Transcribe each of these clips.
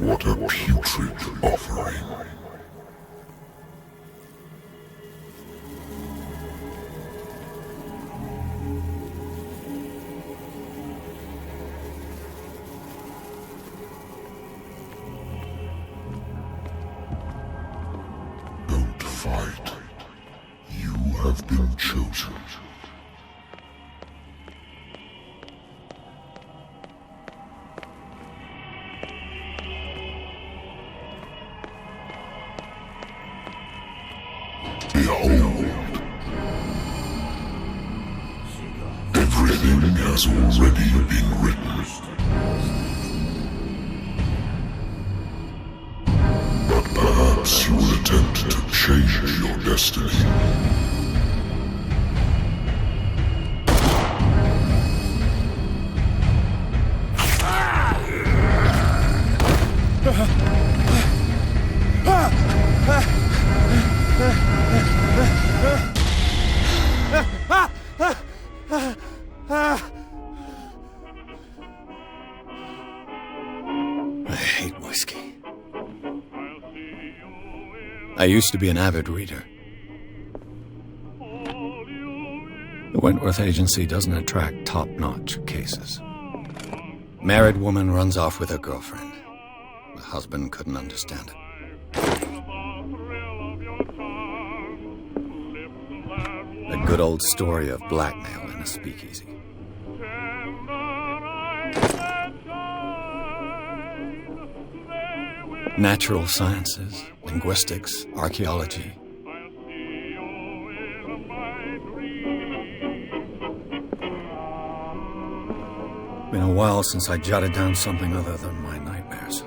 What a putrid offering. Don't fight. You have been chosen. Behold. Everything has already been written. But perhaps you will attempt to change your destiny. I hate whiskey. I used to be an avid reader. The Wentworth Agency doesn't attract top-notch cases. Married woman runs off with her girlfriend. The husband couldn't understand it. A good old story of blackmail in a speakeasy. Natural sciences, linguistics, archaeology. Been a while since I jotted down something other than my nightmares.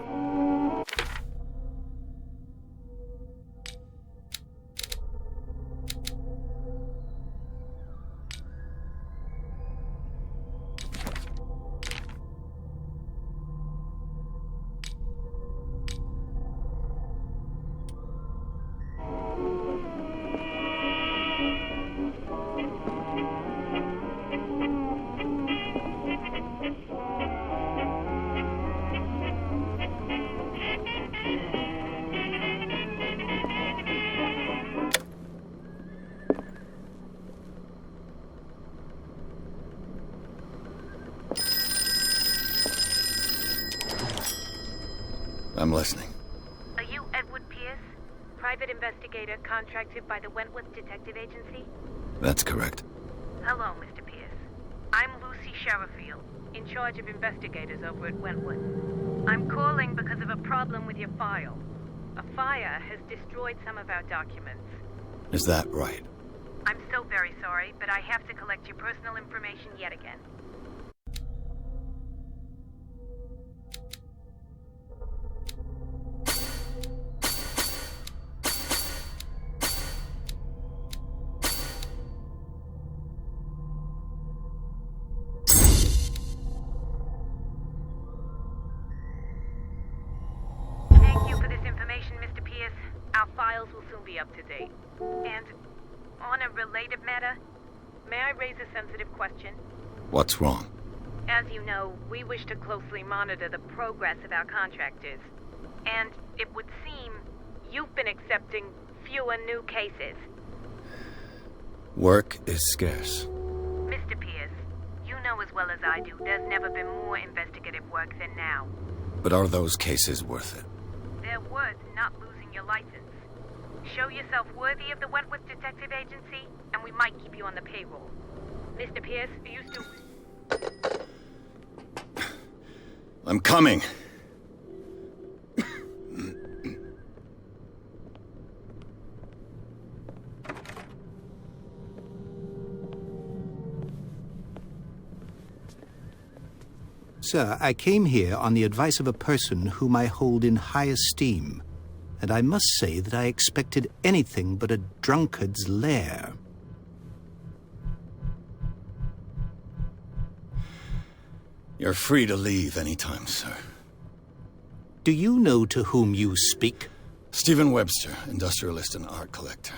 I'm listening. Are you Edward Pierce, private investigator contracted by the Wentworth Detective Agency? That's correct. Hello, Mr. Pierce. I'm Lucy Sherifield, in charge of investigators over at Wentworth. I'm calling because of a problem with your file. A fire has destroyed some of our documents. Is that right? I'm so very sorry, but I have to collect your personal information yet again. Mr. Pierce, our files will soon be up to date. And on a related matter, may I raise a sensitive question? What's wrong? As you know, we wish to closely monitor the progress of our contractors. And it would seem you've been accepting fewer new cases. Work is scarce. Mr. Pierce, you know as well as I do, there's never been more investigative work than now. But are those cases worth it? They're worth not losing your license. Show yourself worthy of the Wentworth Detective Agency, and we might keep you on the payroll. Mr. Pierce, are you still... I'm coming. Sir, I came here on the advice of a person whom I hold in high esteem, and I must say that I expected anything but a drunkard's lair. You're free to leave anytime, sir. Do you know to whom you speak? Stephen Webster, industrialist and art collector.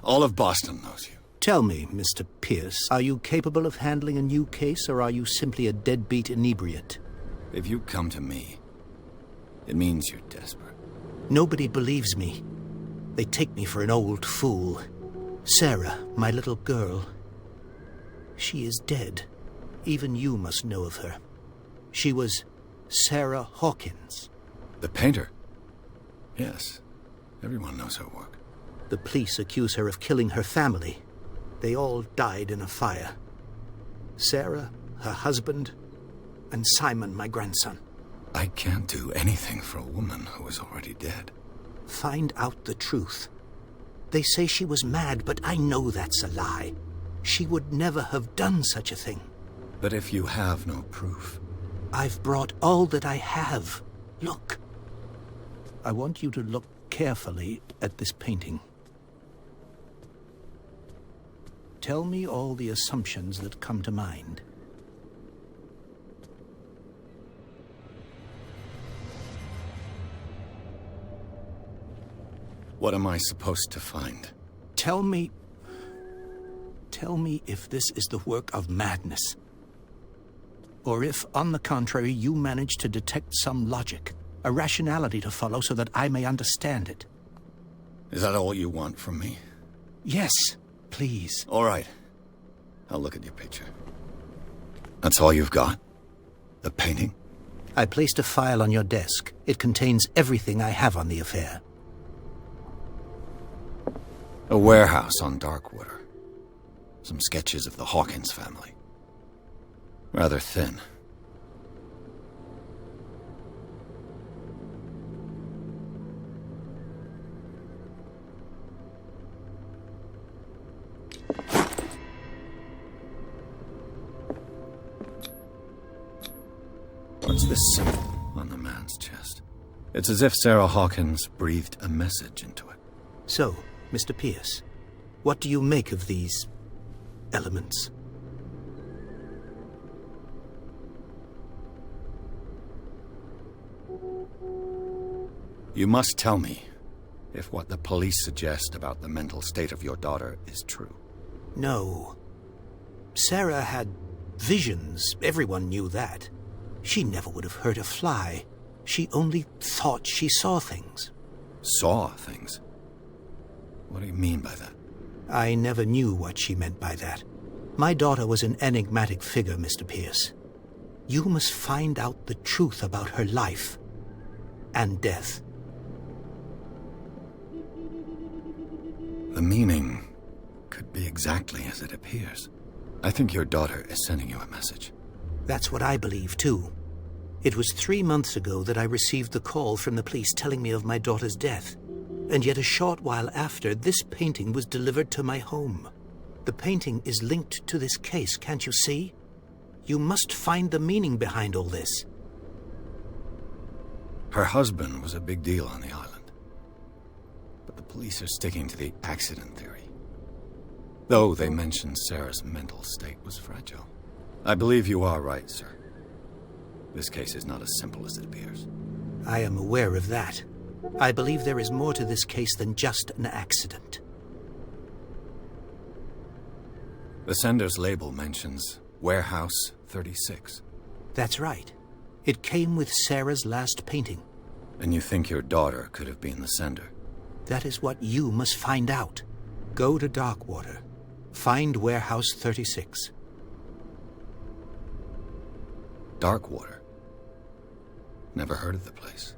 All of Boston knows you. Tell me, Mr. Pierce, are you capable of handling a new case, or are you simply a deadbeat inebriate? If you come to me, It means you're desperate. Nobody believes me. They take me for an old fool. Sarah, my little girl, she is dead. Even you must know of her. She was Sarah Hawkins. The painter? Yes. Everyone knows her work. The police accuse her of killing her family. They all died in a fire. Sarah, her husband, and Simon, my grandson. I can't do anything for a woman who is already dead. Find out the truth. They say she was mad, but I know that's a lie. She would never have done such a thing. But if you have no proof... I've brought all that I have. Look. I want you to look carefully at this painting. Tell me all the assumptions that come to mind. What am I supposed to find? Tell me if this is the work of madness. Or if, on the contrary, you manage to detect some logic, a rationality to follow so that I may understand it. Is that all you want from me? Yes, please. All right. I'll look at your picture. That's all you've got? The painting? I placed a file on your desk. It contains everything I have on the affair. A warehouse on Darkwater. Some sketches of the Hawkins family. Rather thin. What's this symbol on the man's chest? It's as if Sarah Hawkins breathed a message into it. So, Mr. Pierce, what do you make of these elements? You must tell me if what the police suggest about the mental state of your daughter is true. No. Sarah had visions. Everyone knew that. She never would have hurt a fly. She only thought she saw things. Saw things? What do you mean by that? I never knew what she meant by that. My daughter was an enigmatic figure, Mr. Pierce. You must find out the truth about her life and death. The meaning could be exactly as it appears. I think your daughter is sending you a message. That's what I believe, too. It was 3 months ago that I received the call from the police telling me of my daughter's death. And yet a short while after, this painting was delivered to my home. The painting is linked to this case, can't you see? You must find the meaning behind all this. Her husband was a big deal on the island. But the police are sticking to the accident theory. Though they mentioned Sarah's mental state was fragile. I believe you are right, sir. This case is not as simple as it appears. I am aware of that. I believe there is more to this case than just an accident. The sender's label mentions Warehouse 36. That's right. It came with Sarah's last painting. And you think your daughter could have been the sender? That is what you must find out. Go to Darkwater. Find Warehouse 36. Darkwater? Never heard of the place.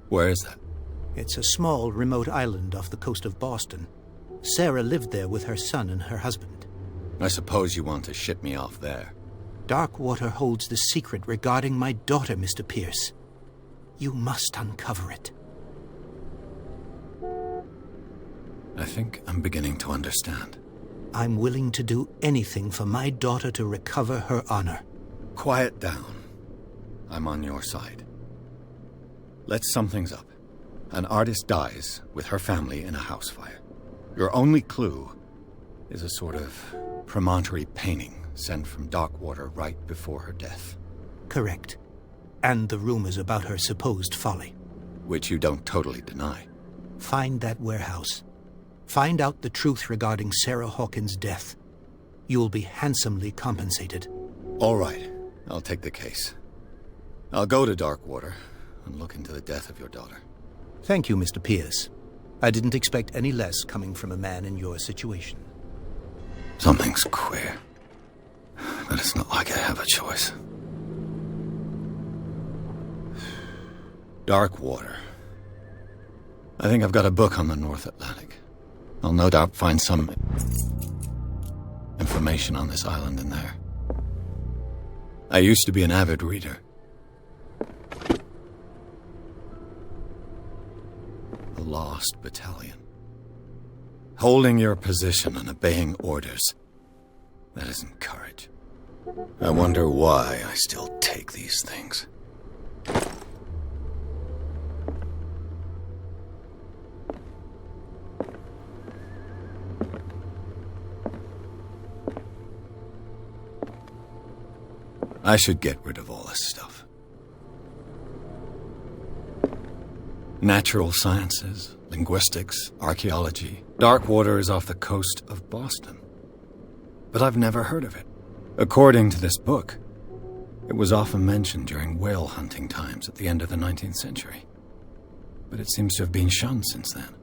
Where is that? It's a small, remote island off the coast of Boston. Sarah lived there with her son and her husband. I suppose you want to ship me off there. Darkwater holds the secret regarding my daughter, Mr. Pierce. You must uncover it. I think I'm beginning to understand. I'm willing to do anything for my daughter to recover her honor. Quiet down. I'm on your side. Let's sum things up. An artist dies with her family in a house fire. Your only clue is a sort of promontory painting sent from Darkwater right before her death. Correct. And the rumors about her supposed folly. Which you don't totally deny. Find that warehouse. Find out the truth regarding Sarah Hawkins' death. You'll be handsomely compensated. All right. I'll take the case. I'll go to Darkwater. and look into the death of your daughter. Thank you, Mr. Pierce. I didn't expect any less coming from a man in your situation. Something's queer. But it's not like I have a choice. Darkwater. I think I've got a book on the North Atlantic. I'll no doubt find some information on this island in there. I used to be an avid reader. The Lost Battalion. Holding your position and obeying orders. That isn't courage. I wonder why I still take these things. I should get rid of all this stuff. Natural sciences, linguistics, archaeology. Darkwater is off the coast of Boston. But I've never heard of it. According to this book, it was often mentioned during whale hunting times at the end of the 19th century. But it seems to have been shunned since then.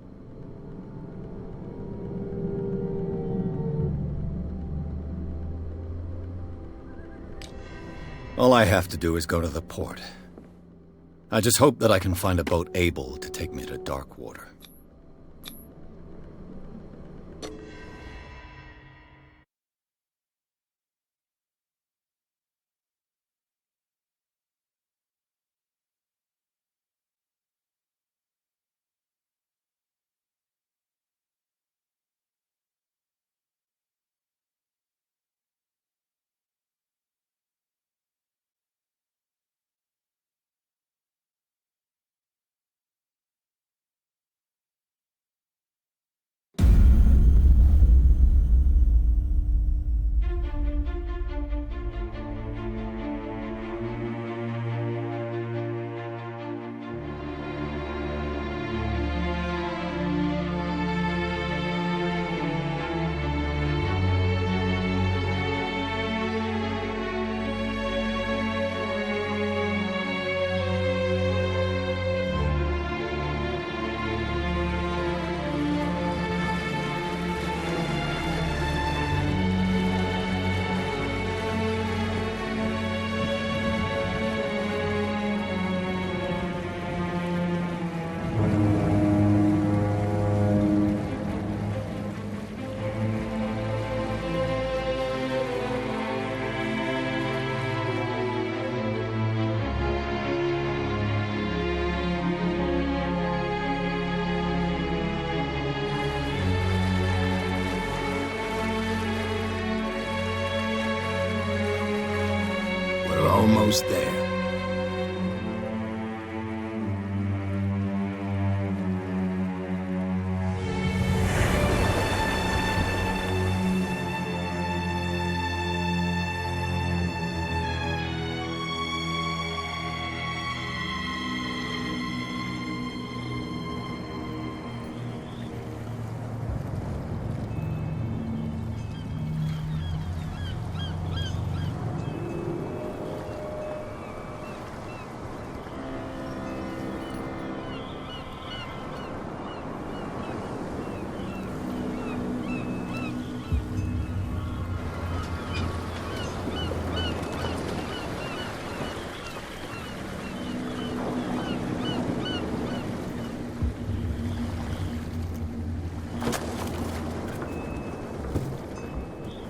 All I have to do is go to the port. I just hope that I can find a boat able to take me to Darkwater. Almost there.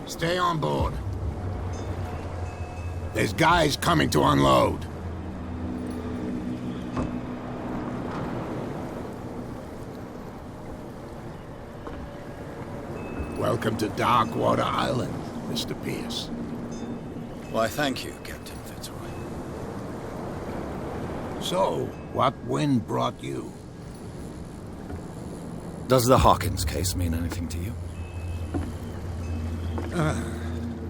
Stay on board. There's guys coming to unload. Welcome to Darkwater Island, Mr. Pierce. Why, thank you, Captain Fitzroy. So, what wind brought you? Does the Hawkins case mean anything to you?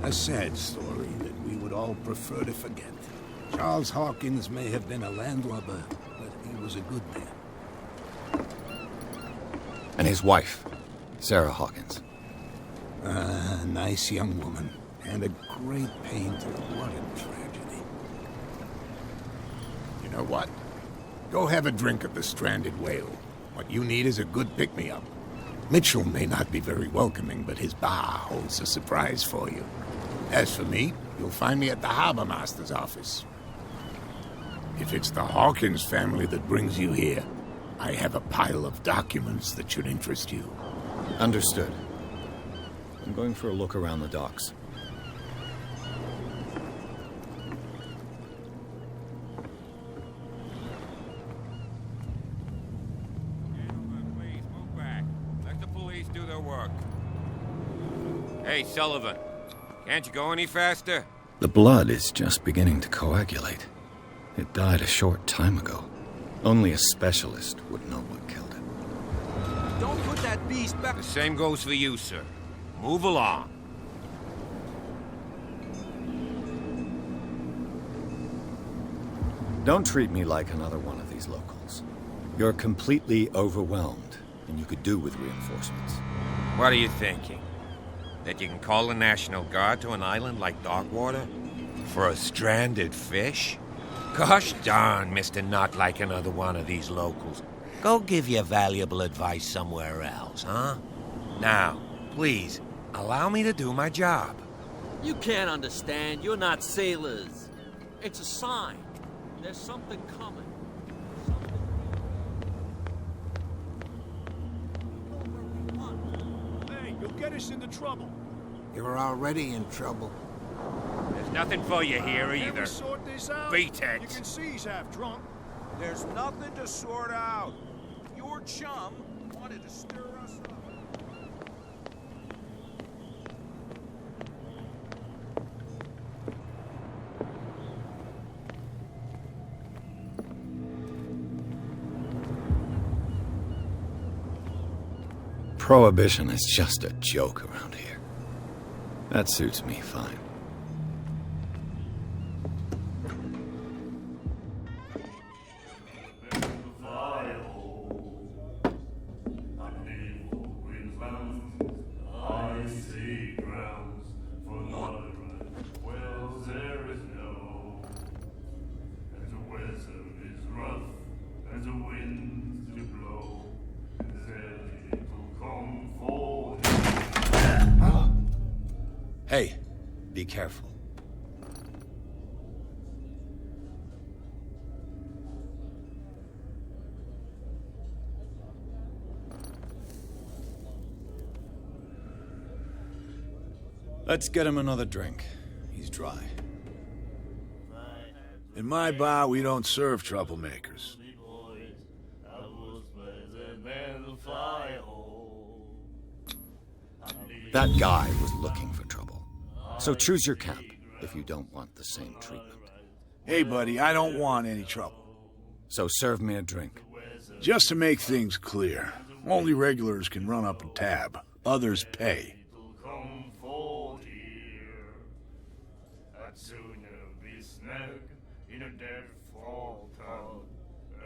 A sad story that we would all prefer to forget. Charles Hawkins may have been a landlubber, but he was a good man. And his wife, Sarah Hawkins. A nice young woman, and a great painter. What a tragedy. You know what? Go have a drink at the Stranded Whale. What you need is a good pick-me-up. Mitchell may not be very welcoming, but his bar holds a surprise for you. As for me, you'll find me at the Harbor Master's office. If it's the Hawkins family that brings you here, I have a pile of documents that should interest you. Understood. I'm going for a look around the docks. Please move back. Let the police do their work. Hey, Sullivan. Can't you go any faster? The blood is just beginning to coagulate. It died a short time ago. Only a specialist would know what killed it. Don't put that beast back. The same goes for you, sir. Move along. Don't treat me like another one of these locals. You're completely overwhelmed, and you could do with reinforcements. What are you thinking? That you can call the National Guard to an island like Darkwater? For a stranded fish? Gosh darn, Mr. Not like another one of these locals. Go give your valuable advice somewhere else, huh? Now, please, allow me to do my job. You can't understand. You're not sailors. It's a sign. There's something coming. Hey, you'll get us into trouble. You're already in trouble. There's nothing for you here Can either. we sort this out? Beat it. You can see he's half drunk. There's nothing to sort out. Your chum wanted to stir us up. Prohibition is just a joke around here. That suits me fine. Hey, be careful. Let's get him another drink. He's dry. In my bar, we don't serve troublemakers. That guy was looking for trouble. So choose your camp if you don't want the same treatment. Hey, buddy, I don't want any trouble. So serve me a drink. Just to make things clear, only regulars can run up a tab. Others pay.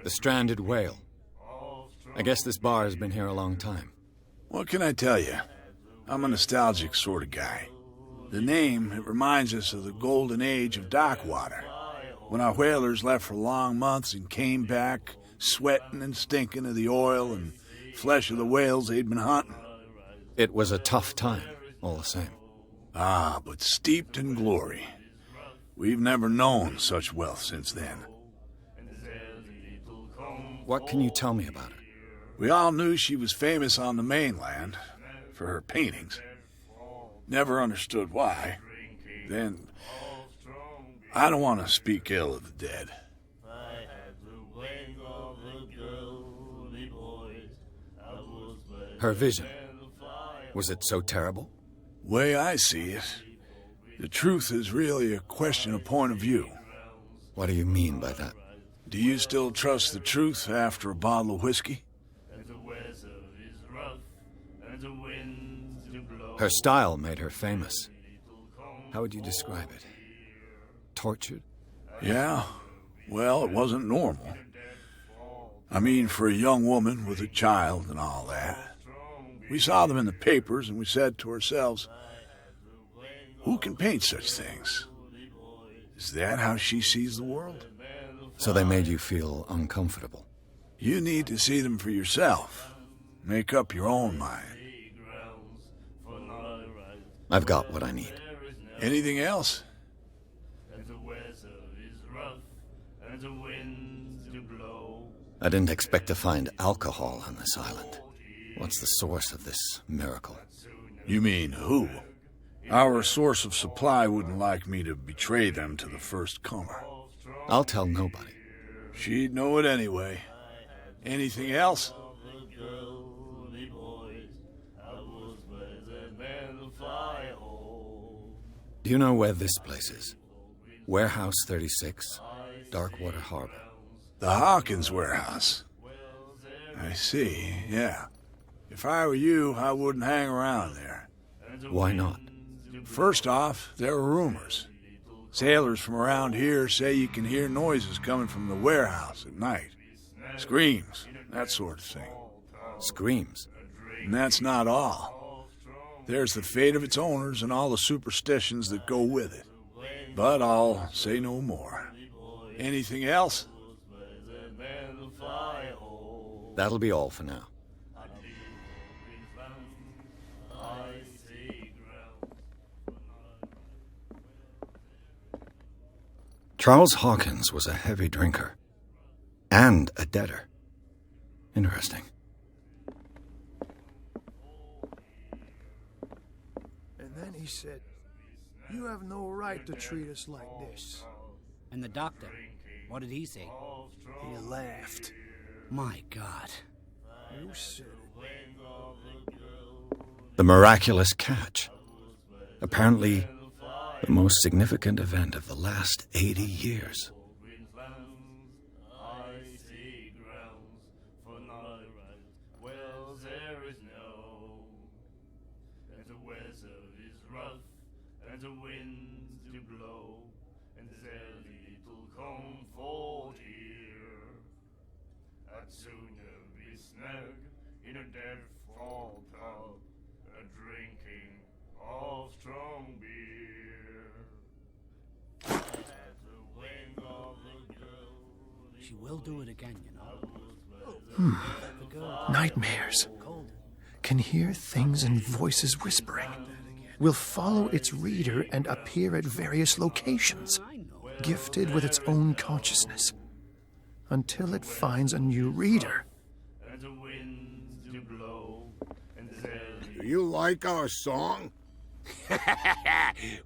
The Stranded Whale. I guess this bar has been here a long time. What can I tell you? I'm a nostalgic sort of guy. The name, it reminds us of the golden age of Darkwater, when our whalers left for long months and came back sweating and stinking of the oil and flesh of the whales they'd been hunting. It was a tough time, all the same. Ah, but steeped in glory. We've never known such wealth since then. What can you tell me about it? We all knew she was famous on the mainland for her paintings. Never understood why. Then, I don't want to speak ill of the dead. Her vision. Was it so terrible? Way I see it, the truth is really a question of point of view. What do you mean by that? Do you still trust the truth after a bottle of whiskey? Her style made her famous. How would you describe it? Tortured? Yeah, well, it wasn't normal. I mean, for a young woman with a child and all that. We saw them in the papers and we said to ourselves, who can paint such things? Is that how she sees the world? So they made you feel uncomfortable. You need to see them for yourself. Make up your own mind. I've got what I need. Anything else? I didn't expect to find alcohol on this island. What's the source of this miracle? You mean who? Our source of supply wouldn't like me to betray them to the first comer. I'll tell nobody. She'd know it anyway. Anything else? Do you know where this place is? Warehouse 36, Darkwater Harbor. The Hawkins warehouse. I see, yeah. If I were you, I wouldn't hang around there. Why not? First off, there are rumors. Sailors from around here say you can hear noises coming from the warehouse at night. Screams, that sort of thing. Screams? And that's not all. There's the fate of its owners and all the superstitions that go with it. But I'll say no more. Anything else? That'll be all for now. Charles Hawkins was a heavy drinker. And a debtor. Interesting. And then he said, "You have no right to treat us like this." And the doctor, what did he say? He laughed. My God. You said it. The miraculous catch. Apparently, the most significant event of the last 80 years. In a dead fall pub, a drinking of strong beer. She will do it again, you know. Nightmares. Can hear things and voices whispering. Will follow its reader and appear at various locations, gifted with its own consciousness, until it finds a new reader. Do you like our song?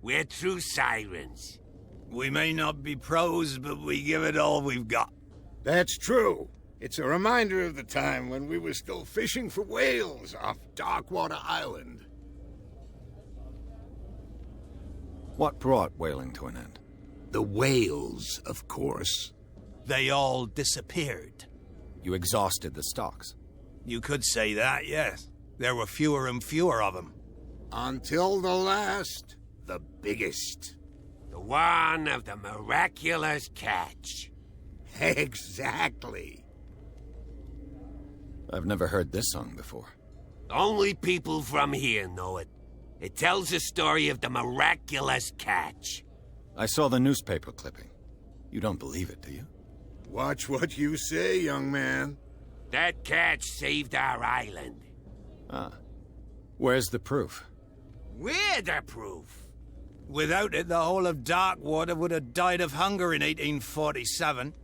We're true sirens. We may not be pros, but we give it all we've got. That's true. It's a reminder of the time when we were still fishing for whales off Darkwater Island. What brought whaling to an end? The whales, of course. They all disappeared. You exhausted the stocks. You could say that, yes. There were fewer and fewer of them. Until the last, the biggest. The one of the miraculous catch. Exactly. I've never heard this song before. Only people from here know it. It tells the story of the miraculous catch. I saw the newspaper clipping. You don't believe it, do you? Watch what you say, young man. That catch saved our island. Ah. Where's the proof? We're the proof. Without it, the whole of Darkwater would have died of hunger in 1847.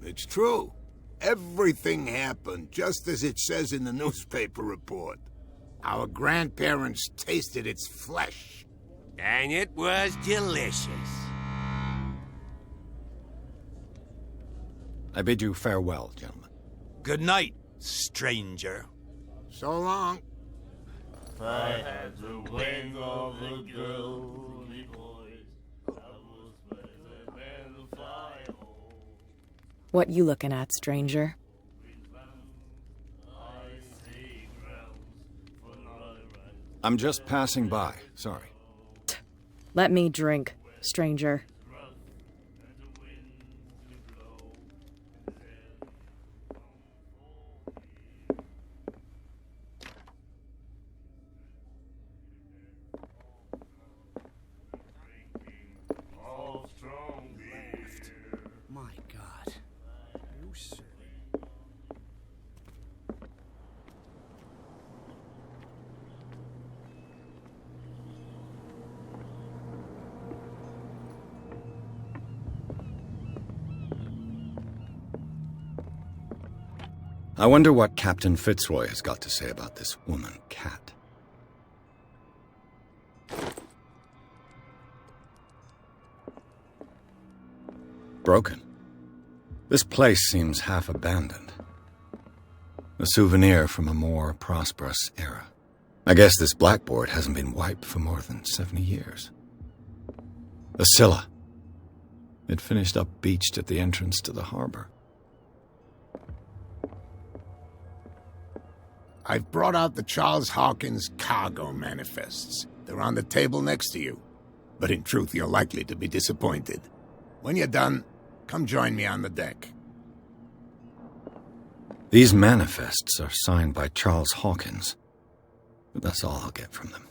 It's true. Everything happened just as it says in the newspaper report. Our grandparents tasted its flesh. And it was delicious. I bid you farewell, gentlemen. Good night, stranger. So long. If I had the wing of a girly voice, I was better than the fire. What you looking at, stranger? I'm just passing by. Sorry. Let me drink, stranger. My God. I wonder what Captain Fitzroy has got to say about this woman, Cat. Broken. This place seems half abandoned. A souvenir from a more prosperous era. I guess this blackboard hasn't been wiped for more than 70 years. The Scylla. It finished up beached at the entrance to the harbor. I've brought out the Charles Hawkins cargo manifests. They're on the table next to you. But in truth, you're likely to be disappointed. When you're done, come join me on the deck. These manifests are signed by Charles Hawkins. But that's all I'll get from them.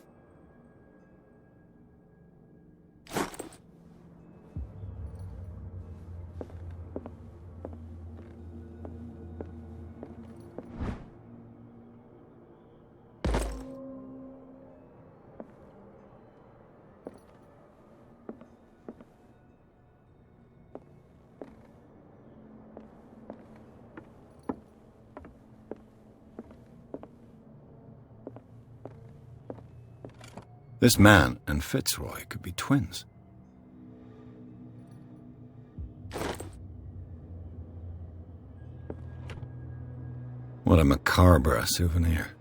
This man and Fitzroy could be twins. What a macabre souvenir.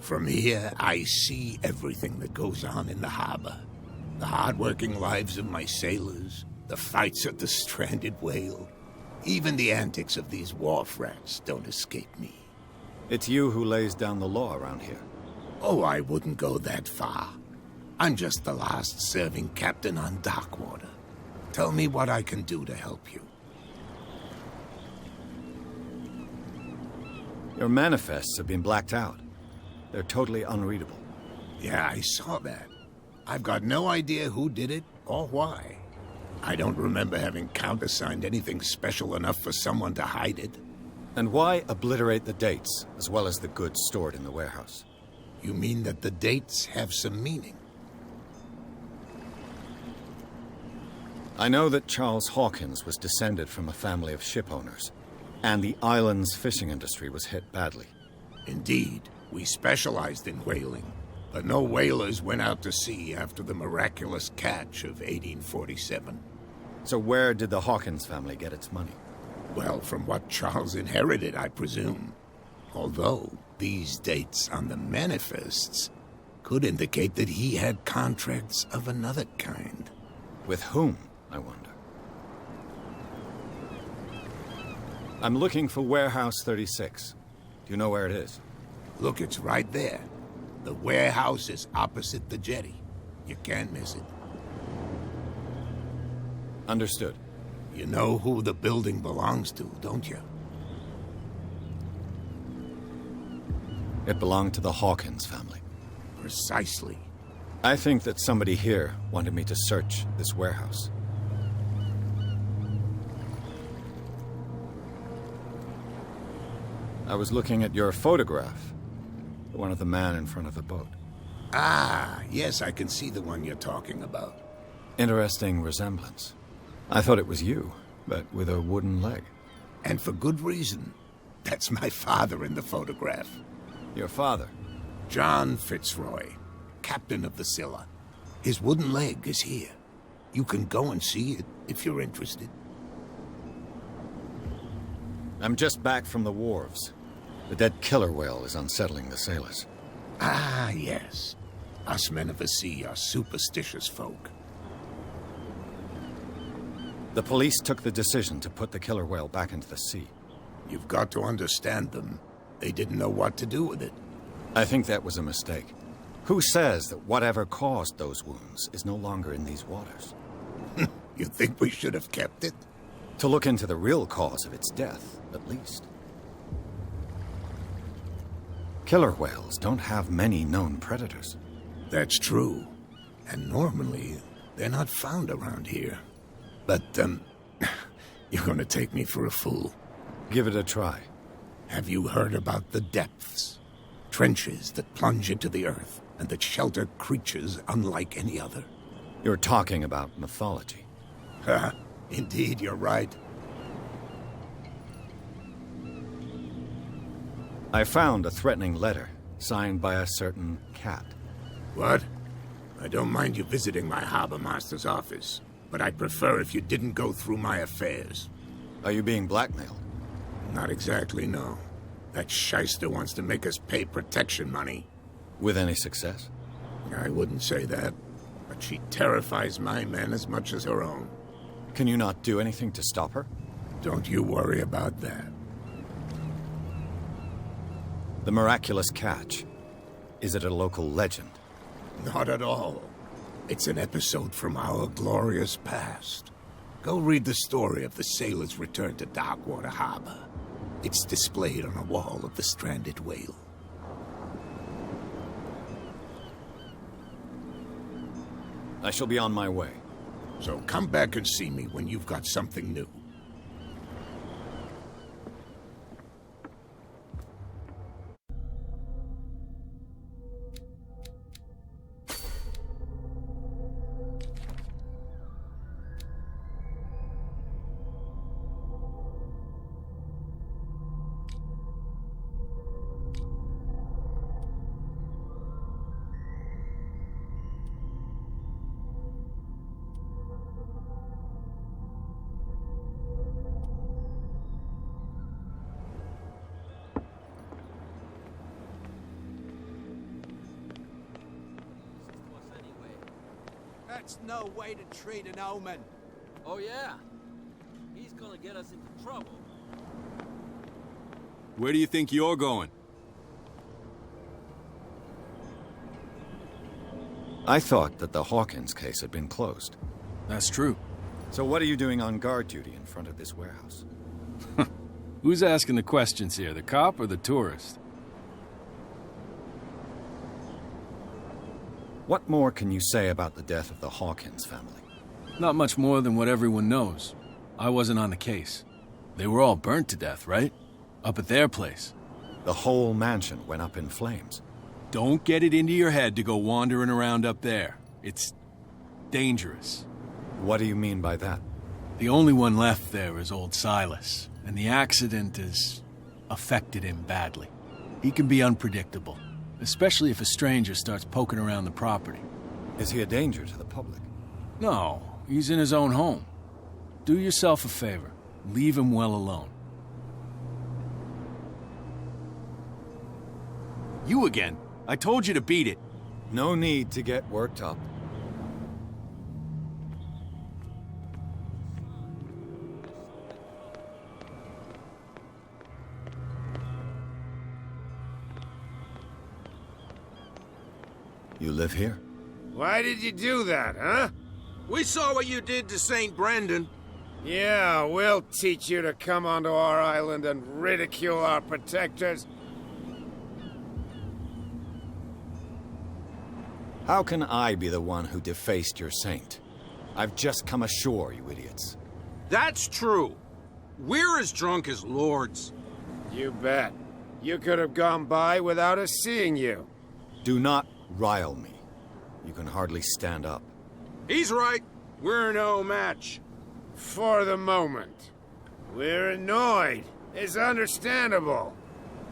From here, I see everything that goes on in the harbor. The hard-working lives of my sailors, the fights at the stranded whale. Even the antics of these wharf rats don't escape me. It's you who lays down the law around here. Oh, I wouldn't go that far. I'm just the last serving captain on Darkwater. Tell me what I can do to help you. Your manifests have been blacked out. They're totally unreadable. Yeah, I saw that. I've got no idea who did it or why. I don't remember having countersigned anything special enough for someone to hide it. And why obliterate the dates, as well as the goods stored in the warehouse? You mean that the dates have some meaning? I know that Charles Hawkins was descended from a family of ship owners, and the island's fishing industry was hit badly. Indeed. We specialized in whaling, but no whalers went out to sea after the miraculous catch of 1847. So where did the Hawkins family get its money? Well, from what Charles inherited, I presume. Although, these dates on the manifests could indicate that he had contracts of another kind. With whom, I wonder? I'm looking for Warehouse 36. Do you know where it is? Look, it's right there. The warehouse is opposite the jetty. You can't miss it. Understood. You know who the building belongs to, don't you? It belonged to the Hawkins family. Precisely. I think that somebody here wanted me to search this warehouse. I was looking at your photograph. The one of the man in front of the boat. Ah, yes, I can see the one you're talking about. Interesting resemblance. I thought it was you, but with a wooden leg. And for good reason. That's my father in the photograph. Your father? John Fitzroy, captain of the Scylla. His wooden leg is here. You can go and see it if you're interested. I'm just back from the wharves. The dead killer whale is unsettling the sailors. Ah, yes. Us men of the sea are superstitious folk. The police took the decision to put the killer whale back into the sea. You've got to understand them. They didn't know what to do with it. I think that was a mistake. Who says that whatever caused those wounds is no longer in these waters? You think we should have kept it? To look into the real cause of its death, at least. Killer whales don't have many known predators. That's true. And normally, they're not found around here. But, you're gonna take me for a fool. Give it a try. Have you heard about the depths? Trenches that plunge into the earth and that shelter creatures unlike any other. You're talking about mythology. Ha! Indeed, you're right. I found a threatening letter, signed by a certain cat. What? I don't mind you visiting my harbor master's office, but I'd prefer if you didn't go through my affairs. Are you being blackmailed? Not exactly, no. That shyster wants to make us pay protection money. With any success? I wouldn't say that, but she terrifies my men as much as her own. Can you not do anything to stop her? Don't you worry about that. The miraculous catch. Is it a local legend? Not at all. It's an episode from our glorious past. Go read the story of the sailor's return to Darkwater Harbor. It's displayed on a wall of the stranded whale. I shall be on my way. So come back and see me when you've got something new. That's no way to treat an omen. Oh, yeah? He's gonna get us into trouble. Where do you think you're going? I thought that the Hawkins case had been closed. That's true. So what are you doing on guard duty in front of this warehouse? Who's asking the questions here, the cop or the tourist? What more can you say about the death of the Hawkins family? Not much more than what everyone knows. I wasn't on the case. They were all burnt to death, right? Up at their place. The whole mansion went up in flames. Don't get it into your head to go wandering around up there. It's dangerous. What do you mean by that? The only one left there is old Silas, and the accident has affected him badly. He can be unpredictable, especially if a stranger starts poking around the property. Is he a danger to the public? No, he's in his own home. Do yourself a favor. Leave him well alone. You again. I told you to beat it. No need to get worked up. You live here? Why did you do that, huh? We saw what you did to St. Brendan. Yeah, we'll teach you to come onto our island and ridicule our protectors. How can I be the one who defaced your saint? I've just come ashore, you idiots. That's true. We're as drunk as lords. You bet. You could have gone by without us seeing you. Do not rile me. You can hardly stand up. He's right. We're no match. For the moment. We're annoyed. It's understandable.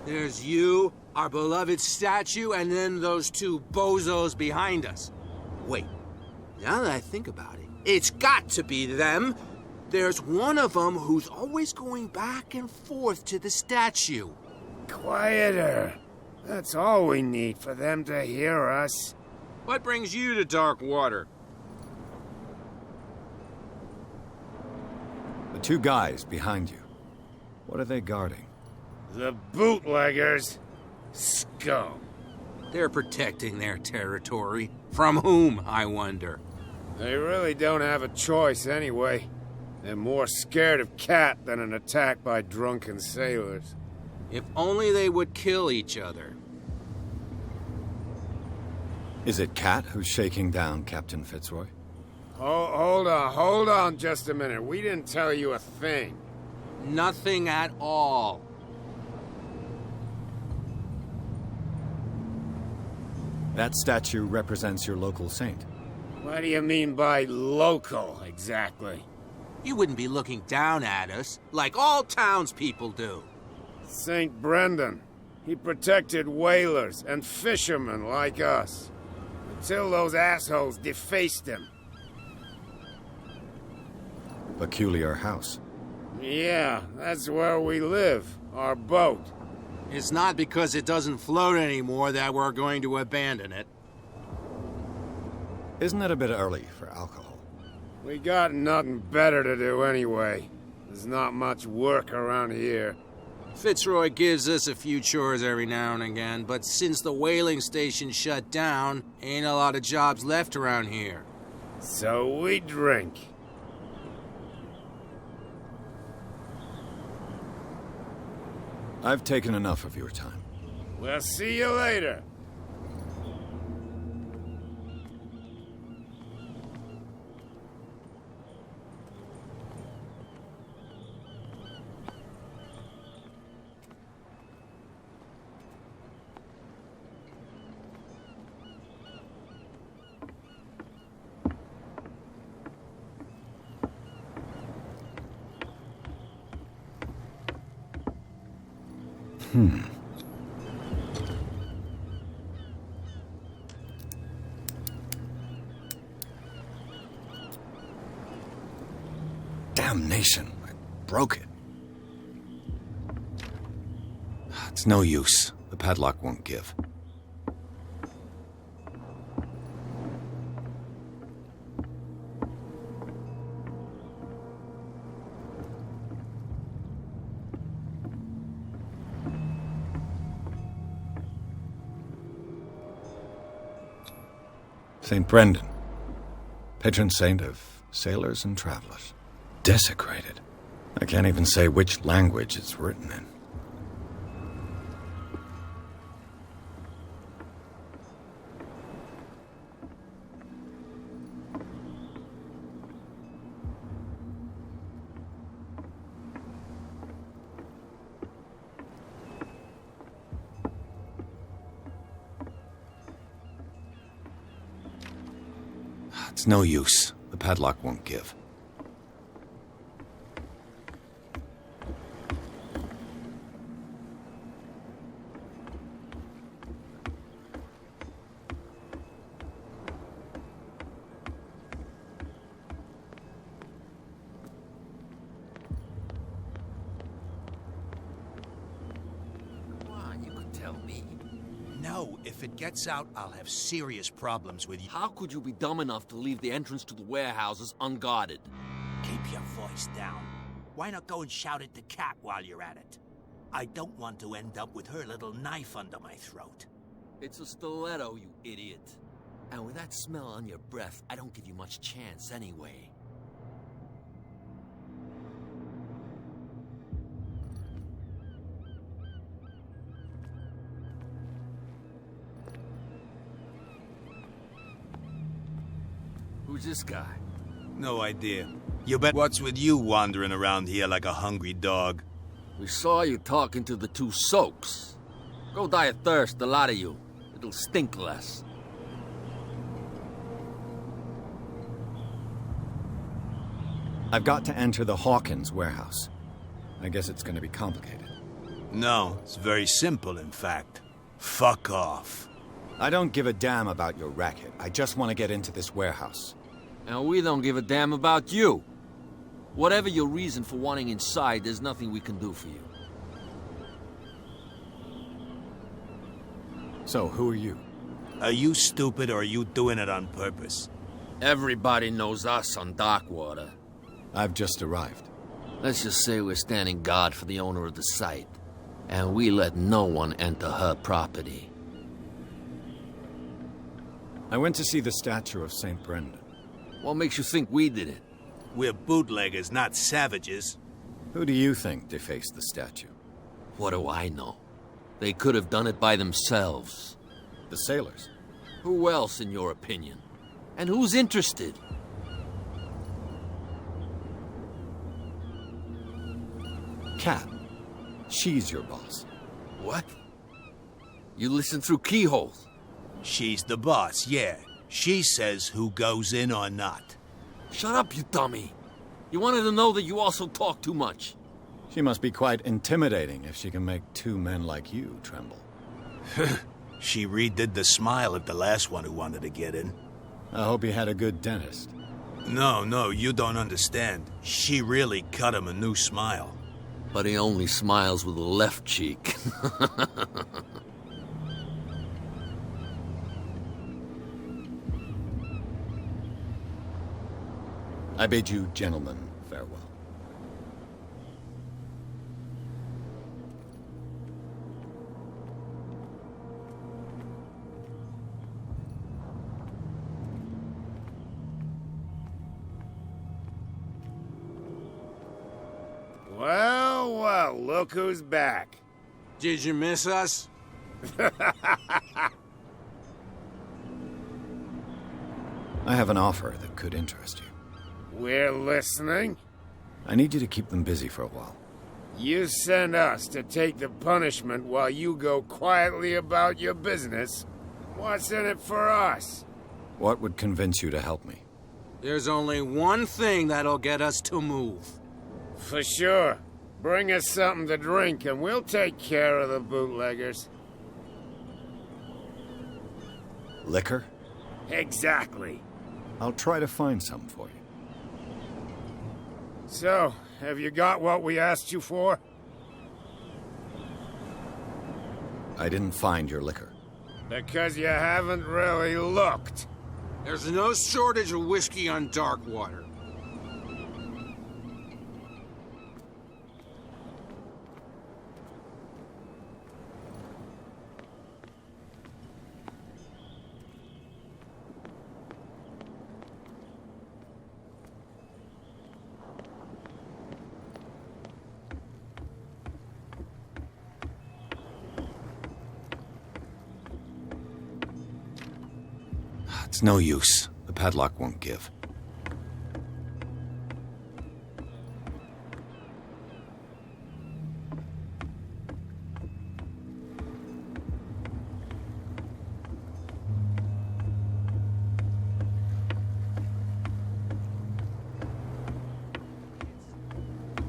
There's you, our beloved statue, and then those two bozos behind us. Wait, now that I think about it, it's got to be them. There's one of them who's always going back and forth to the statue. Quieter. That's all we need for them to hear us. What brings you to Darkwater? The two guys behind you. What are they guarding? The bootleggers. Scum. They're protecting their territory. From whom, I wonder? They really don't have a choice anyway. They're more scared of Cat than an attack by drunken sailors. If only they would kill each other. Is it Cat who's shaking down Captain Fitzroy? Hold on just a minute. We didn't tell you a thing. Nothing at all. That statue represents your local saint. What do you mean by local, exactly? You wouldn't be looking down at us, like all townspeople do. St. Brendan. He protected whalers and fishermen like us. Until those assholes defaced him. Peculiar house. Yeah, that's where we live. Our boat. It's not because it doesn't float anymore that we're going to abandon it. Isn't it a bit early for alcohol? We got nothing better to do anyway. There's not much work around here. Fitzroy gives us a few chores every now and again, but since the whaling station shut down, ain't a lot of jobs left around here. So we drink. I've taken enough of your time. We'll see you later. Damnation, I broke it. It's no use. The padlock won't give. St. Brendan, patron saint of sailors and travelers. Desecrated. I can't even say which language it's written in. It's no use. The padlock won't give. tell me. No, if it gets out, I'll have serious problems with you. How could you be dumb enough to leave the entrance to the warehouses unguarded? Keep your voice down. Why not go and shout at the cat while you're at it? I don't want to end up with her little knife under my throat. It's a stiletto, you idiot. And with that smell on your breath, I don't give you much chance anyway. Who's this guy? No idea. You bet. What's with you wandering around here like a hungry dog? We saw you talking to the two soaks. Go die of thirst, the lot of you. It'll stink less. I've got to enter the Hawkins warehouse. I guess it's going to be complicated. No, it's very simple, in fact. Fuck off. I don't give a damn about your racket. I just want to get into this warehouse. And we don't give a damn about you. Whatever your reason for wanting inside, there's nothing we can do for you. So, who are you? Are you stupid or are you doing it on purpose? Everybody knows us on Darkwater. I've just arrived. Let's just say we're standing guard for the owner of the site. And we let no one enter her property. I went to see the statue of St. Brendan. What makes you think we did it? We're bootleggers, not savages. Who do you think defaced the statue? What do I know? They could have done it by themselves. The sailors? Who else, in your opinion? And who's interested? Cat. She's your boss. What? You listen through keyholes? She's the boss, yeah. She says who goes in or not. Shut up, you dummy. You wanted to know that you also talk too much. She must be quite intimidating if she can make two men like you tremble. She redid the smile at the last one who wanted to get in. I hope he had a good dentist. No, you don't understand. She really cut him a new smile. But he only smiles with the left cheek. I bid you gentlemen farewell. Well, look who's back. Did you miss us? I have an offer that could interest you. We're listening. I need you to keep them busy for a while. You send us to take the punishment while you go quietly about your business. What's in it for us? What would convince you to help me? There's only one thing that'll get us to move. For sure. Bring us something to drink and we'll take care of the bootleggers. Liquor? Exactly. I'll try to find some for you. So, have you got what we asked you for? I didn't find your liquor. Because you haven't really looked. There's no shortage of whiskey on Darkwater. It's no use. The padlock won't give.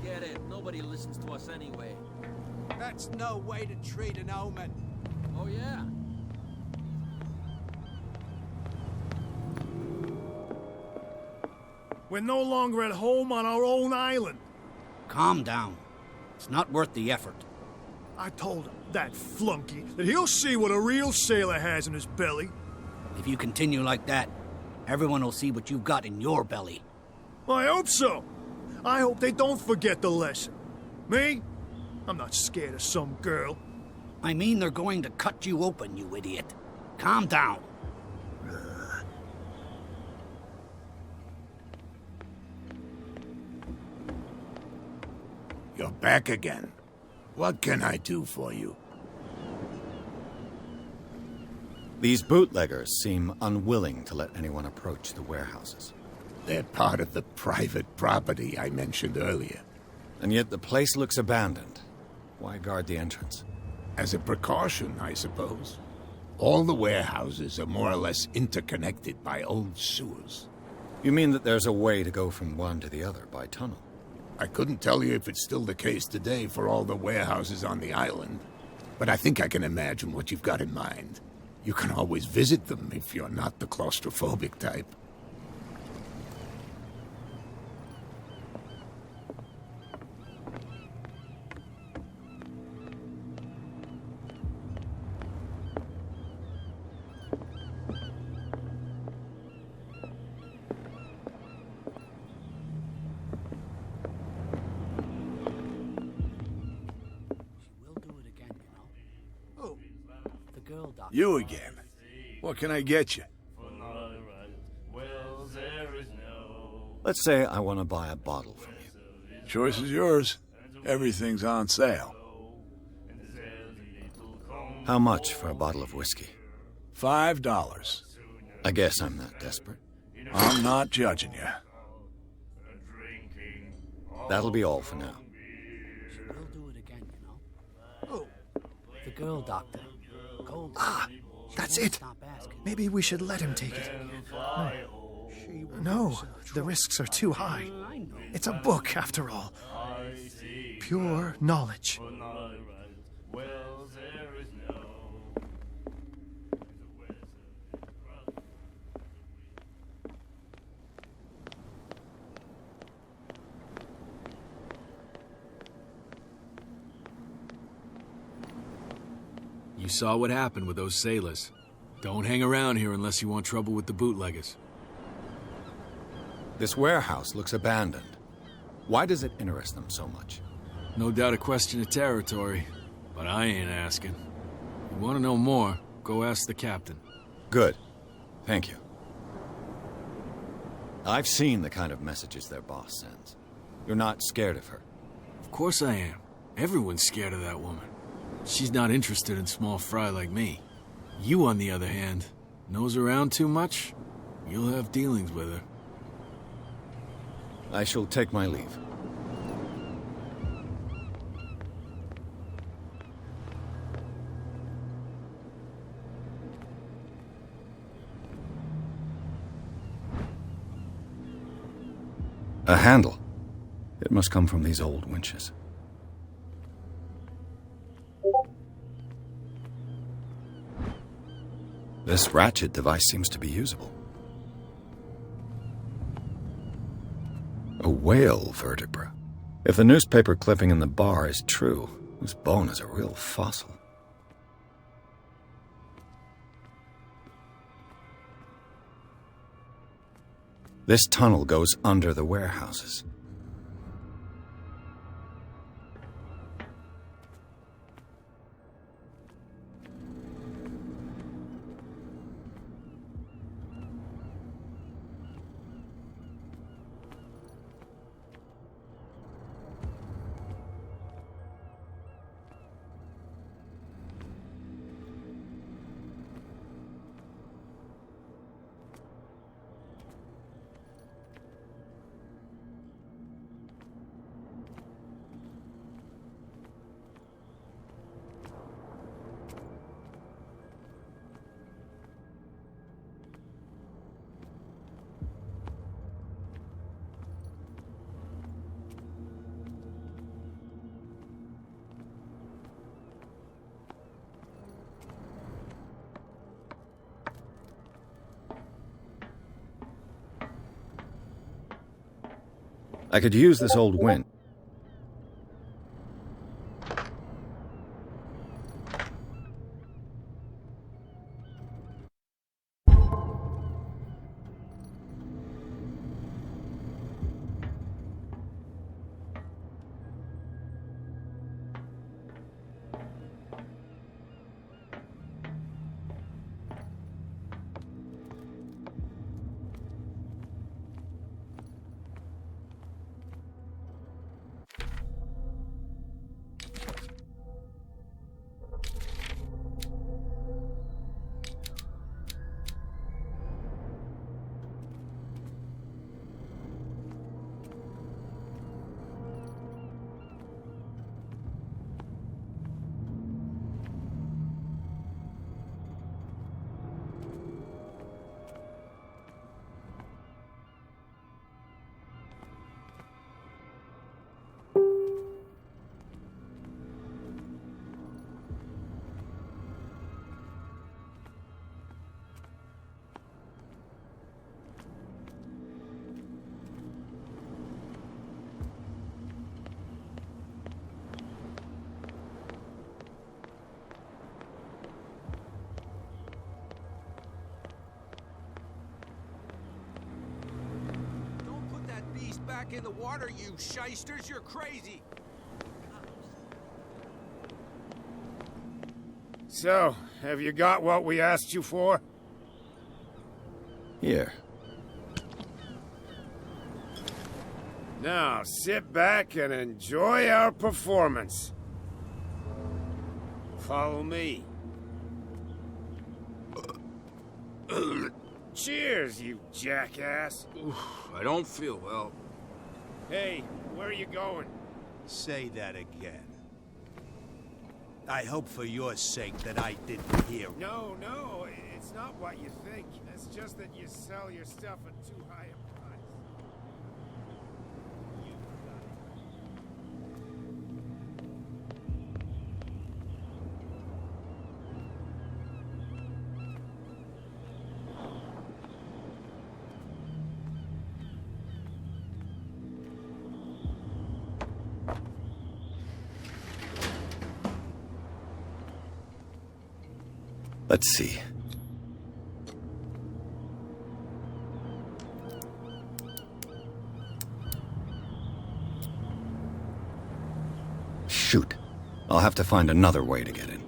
Get it. Nobody listens to us anyway. That's no way to treat an omen. Oh, yeah? We're no longer at home on our own island. Calm down. It's not worth the effort. I told that flunky that he'll see what a real sailor has in his belly. If you continue like that, everyone will see what you've got in your belly. I hope so. I hope they don't forget the lesson. Me? I'm not scared of some girl. I mean, they're going to cut you open, you idiot. Calm down. You're back again. What can I do for you? These bootleggers seem unwilling to let anyone approach the warehouses. They're part of the private property I mentioned earlier. And yet the place looks abandoned. Why guard the entrance? As a precaution, I suppose. All the warehouses are more or less interconnected by old sewers. You mean that there's a way to go from one to the other by tunnel? I couldn't tell you if it's still the case today for all the warehouses on the island, but I think I can imagine what you've got in mind. You can always visit them if you're not the claustrophobic type. You again. What can I get you? Let's say I want to buy a bottle from you. Choice is yours. Everything's on sale. How much for a bottle of whiskey? $5. I guess I'm not desperate. I'm not judging you. That'll be all for now. We'll do it again, you know. Oh, the girl doctor. Ah, that's it. Maybe we should let him take it. No, the risks are too high. It's a book, after all. Pure knowledge. You saw what happened with those sailors. Don't hang around here unless you want trouble with the bootleggers. This warehouse looks abandoned. Why does it interest them so much? No doubt a question of territory, but I ain't asking. You want to know more, go ask the captain. Good. Thank you. I've seen the kind of messages their boss sends. You're not scared of her? Of course I am. Everyone's scared of that woman. She's not interested in small fry like me. You, on the other hand, nose around too much, you'll have dealings with her. I shall take my leave. A handle. It must come from these old winches. This ratchet device seems to be usable. A whale vertebra. If the newspaper clipping in the bar is true, this bone is a real fossil. This tunnel goes under the warehouses. I could use this old wind. back in the water, you shysters! You're crazy! So, have you got what we asked you for? Here. Now, sit back and enjoy our performance. Follow me. Cheers, you jackass. I don't feel well. Hey, where are you going? Say that again. I hope for your sake that I didn't hear. No, it's not what you think. It's just that you sell your stuff at too high a price. Let's see. Shoot. I'll have to find another way to get in.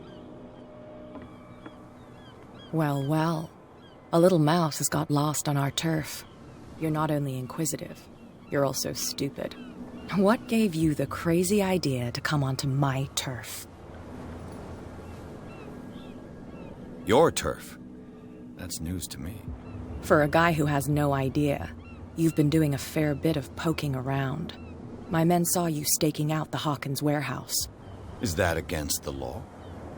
Well, well. A little mouse has got lost on our turf. You're not only inquisitive, you're also stupid. What gave you the crazy idea to come onto my turf? Your turf? That's news to me. For a guy who has no idea, you've been doing a fair bit of poking around. My men saw you staking out the Hawkins warehouse. Is that against the law?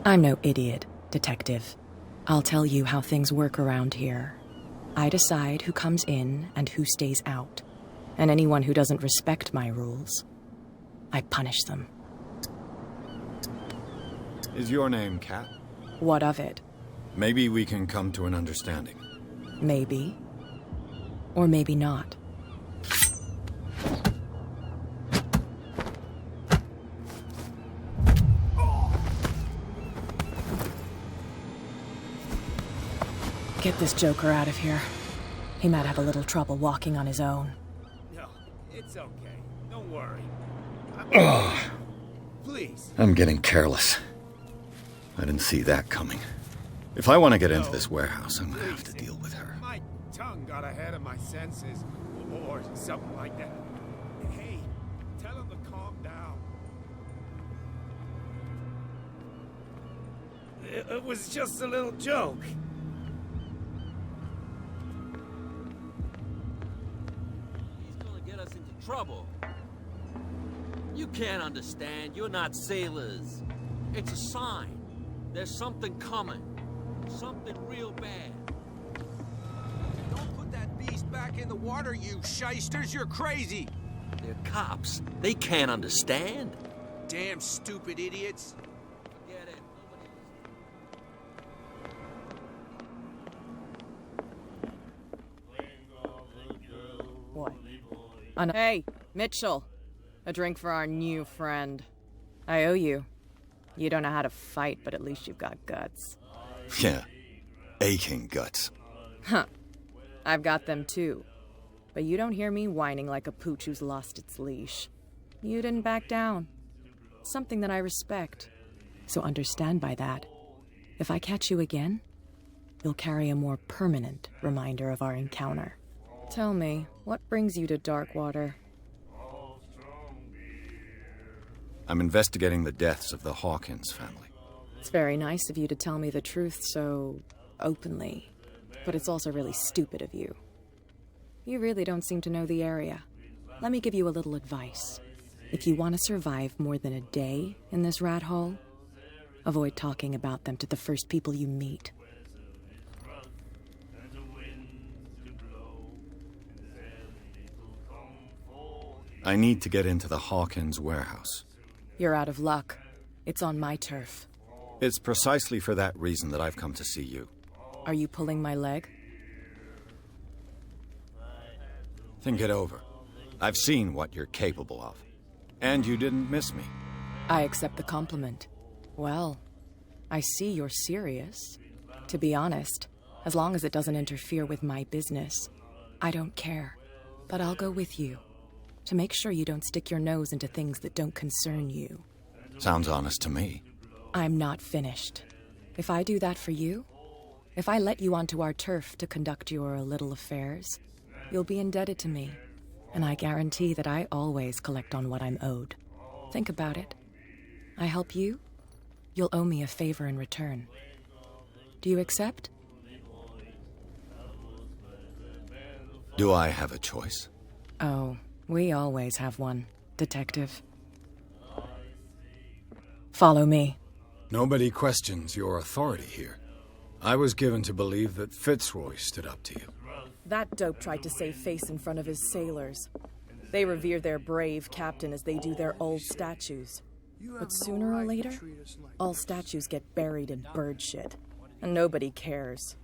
I'm no idiot, detective. I'll tell you how things work around here. I decide who comes in and who stays out. And anyone who doesn't respect my rules, I punish them. Is your name Kat? What of it? Maybe we can come to an understanding. Maybe. Or maybe not. Get this joker out of here. He might have a little trouble walking on his own. No, it's okay. Don't worry. Please. I'm getting careless. I didn't see that coming. If I want to get into this warehouse, I'm gonna have to deal with her. My tongue got ahead of my senses, or something like that. Hey, tell him to calm down. It was just a little joke. He's gonna get us into trouble. You can't understand. You're not sailors. It's a sign. There's something coming. Something real bad. Don't put that beast back in the water, you shysters! You're crazy! They're cops. They can't understand. Damn stupid idiots. Forget it. What? Hey, Mitchell. A drink for our new friend. I owe you. You don't know how to fight, but at least you've got guts. Yeah. Aching guts. Huh. I've got them too. But you don't hear me whining like a pooch who's lost its leash. You didn't back down. Something that I respect. So understand by that, if I catch you again, you'll carry a more permanent reminder of our encounter. Tell me, what brings you to Darkwater? I'm investigating the deaths of the Hawkins family. It's very nice of you to tell me the truth so openly, but it's also really stupid of you. You really don't seem to know the area. Let me give you a little advice. If you want to survive more than a day in this rat hole, avoid talking about them to the first people you meet. I need to get into the Hawkins warehouse. You're out of luck. It's on my turf. It's precisely for that reason that I've come to see you. Are you pulling my leg? Think it over. I've seen what you're capable of. And you didn't miss me. I accept the compliment. Well, I see you're serious. To be honest, as long as it doesn't interfere with my business, I don't care. But I'll go with you. To make sure you don't stick your nose into things that don't concern you. Sounds honest to me. I'm not finished. If I do that for you, if I let you onto our turf to conduct your little affairs, you'll be indebted to me. And I guarantee that I always collect on what I'm owed. Think about it. I help you, you'll owe me a favor in return. Do you accept? Do I have a choice? Oh, we always have one, Detective. Follow me. Nobody questions your authority here. I was given to believe that Fitzroy stood up to you. That dope tried to save face in front of his sailors. They revere their brave captain as they do their old statues. But sooner or later, all statues get buried in bird shit. And nobody cares.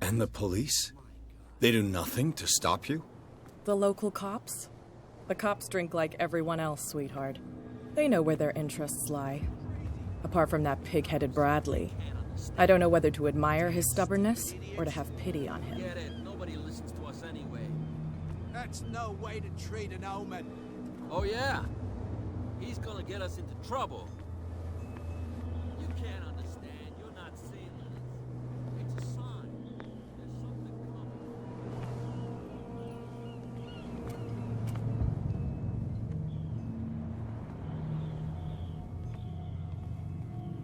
And the police? They do nothing to stop you? The local cops? The cops drink like everyone else, sweetheart. They know where their interests lie. Apart from that pig-headed Bradley. I don't know whether to admire his stubbornness or to have pity on him. Get it? Nobody listens to us anyway. That's no way to treat an omen. Oh yeah? He's gonna get us into trouble. You can't understand. You're not sailors. It's a sign. There's something coming.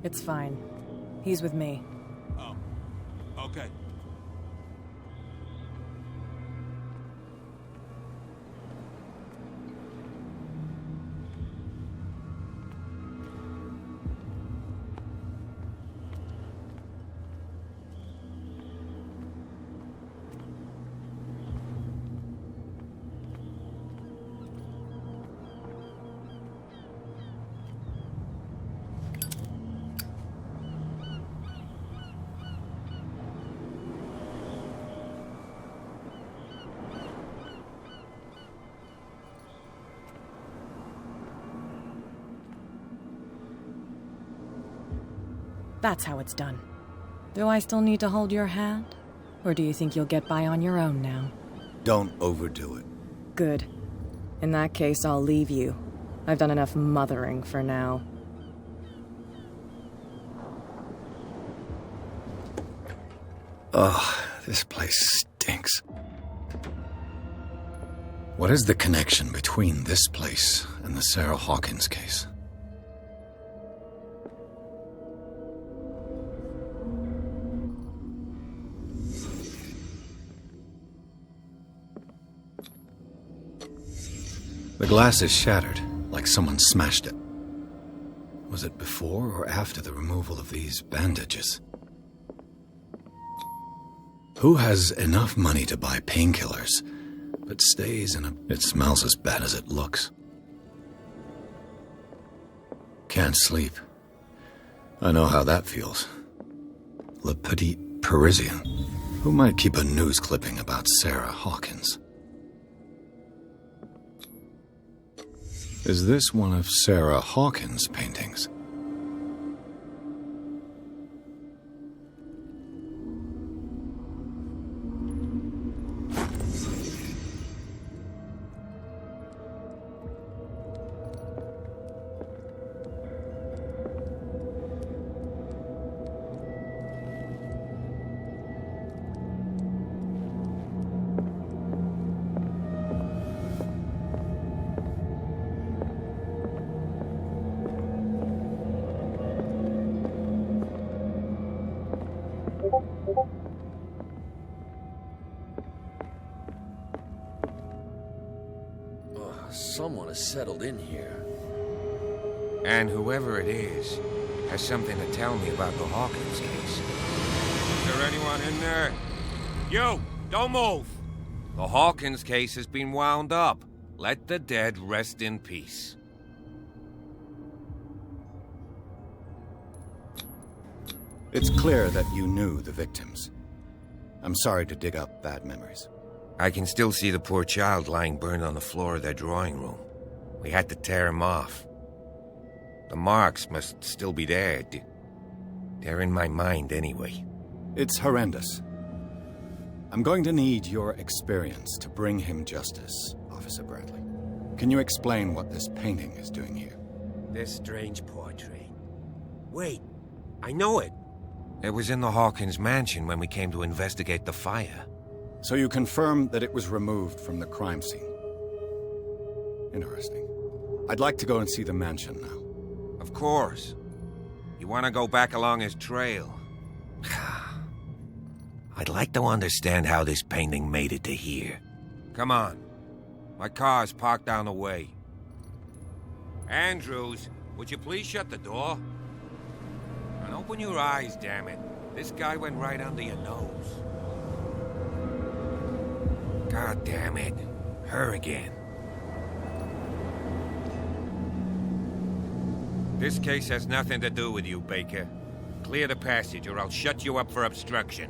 It's fine. He's with me. Oh, okay. That's how it's done. Do I still need to hold your hand? Or do you think you'll get by on your own now? Don't overdo it. Good. In that case, I'll leave you. I've done enough mothering for now. Ugh, this place stinks. What is the connection between this place and the Sarah Hawkins case? The glass is shattered, like someone smashed it. Was it before or after the removal of these bandages? Who has enough money to buy painkillers, but stays in a... It smells as bad as it looks. Can't sleep. I know how that feels. Le Petit Parisien. Who might keep a news clipping about Sarah Hawkins? Is this one of Sarah Hawkins' paintings? Someone has settled in here. And whoever it is has something to tell me about the Hawkins case. Is there anyone in there? You! Don't move! The Hawkins case has been wound up. Let the dead rest in peace. It's clear that you knew the victims. I'm sorry to dig up bad memories. I can still see the poor child lying burned on the floor of their drawing room. We had to tear him off. The marks must still be there. They're in my mind anyway. It's horrendous. I'm going to need your experience to bring him justice, Officer Bradley. Can you explain what this painting is doing here? This strange portrait. Wait, I know it. It was in the Hawkins mansion when we came to investigate the fire. So you confirm that it was removed from the crime scene. Interesting. I'd like to go and see the mansion now. Of course. You want to go back along his trail? I'd like to understand how this painting made it to here. Come on. My car's parked down the way. Andrews, would you please shut the door? And open your eyes, damn it. This guy went right under your nose. God damn it. Her again. This case has nothing to do with you, Baker. Clear the passage or I'll shut you up for obstruction.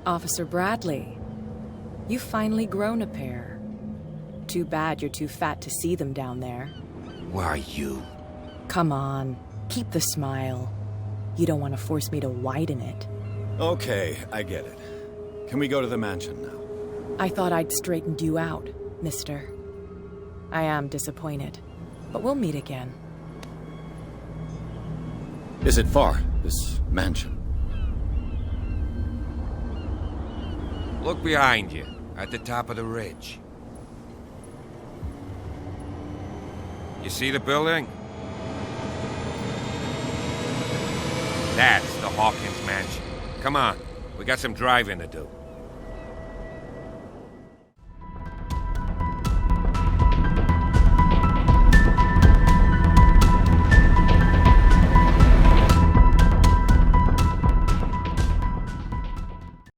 Officer Bradley, you've finally grown a pair. Too bad you're too fat to see them down there. Why, you? Come on, keep the smile. You don't want to force me to widen it. Okay, I get it. Can we go to the mansion now? I thought I'd straightened you out, mister. I am disappointed, but we'll meet again. Is it far, this mansion? Look behind you, at the top of the ridge. You see the building? That's the Hawkins mansion. Come on, we got some driving to do.